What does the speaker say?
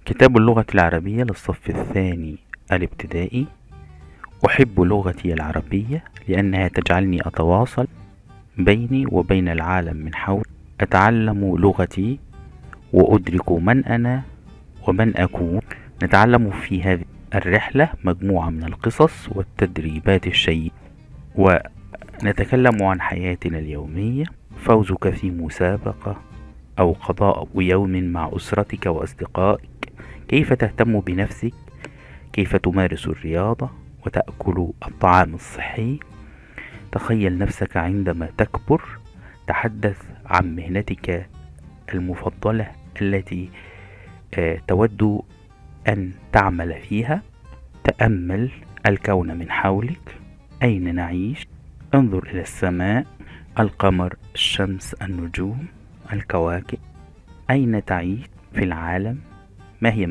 كتاب اللغة العربية للصف الثاني الابتدائي. أحب لغتي العربية لأنها تجعلني أتواصل بيني وبين العالم من حولي، أتعلم لغتي وأدرك من أنا ومن أكون. نتعلم في هذه الرحلة مجموعة من القصص والتدريبات الشيقة، ونتكلم عن حياتنا اليومية، فوزك في مسابقة أو قضاء يوم مع أسرتك وأصدقائك، كيف تهتم بنفسك، كيف تمارس الرياضة وتأكل الطعام الصحي. تخيل نفسك عندما تكبر، تحدث عن مهنتك المفضلة التي تود أن تعمل فيها. تأمل الكون من حولك، أين نعيش؟ انظر إلى السماء، القمر، الشمس، النجوم، الكواكب. أين تعيش في العالم؟ ما هي